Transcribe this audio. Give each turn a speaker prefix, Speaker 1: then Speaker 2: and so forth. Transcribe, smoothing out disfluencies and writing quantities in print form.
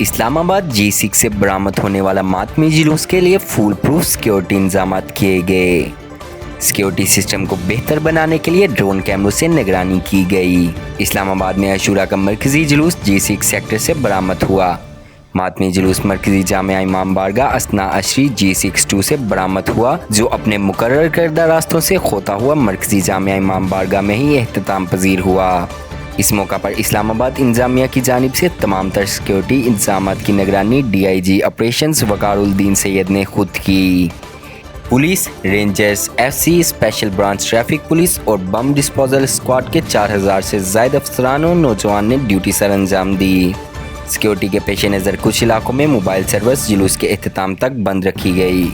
Speaker 1: Islamabad G6 से बरामद होने वाला मातमी जुलूस के लिए फुल प्रूफ सिक्योरिटी इंतजाम किए गए। सिक्योरिटी सिस्टम को बेहतर बनाने के लिए ड्रोन कैमरों से निगरानी की गई। इस्लामाबाद में अशूरा का मरकजी जुलूस G6 सेक्टर से बरामद हुआ। मातमी जुलूस मरकजी जामिया इमाम बारगाह असना अशरी G62 से बरामद हुआ, जो अपने मुकर्रर करदा रास्तों से खोता हुआ मरकजी जामिया इमाम बारगाह में ही एहतताम पजीर हुआ। इस मौका पर इस्लामाबाद इंतजामिया की जानिब से तमाम तर सिक्योरिटी इंतजामात की निगरानी DIG ऑपरेशंस वकारुद्दीन सैयद ने खुद की। Police, rangers, FC, special branch traffic police और बम डिस्पोजल स्क्वाड के 4000 से ज़ायद अफसरान और नौजवान ने ड्यूटी सर अंजाम दी। सिक्योरिटी के पेश नज़र कुछ इलाकों में मोबाइल सर्विस जुलूस के एहतमाम तक बंद रखी गई।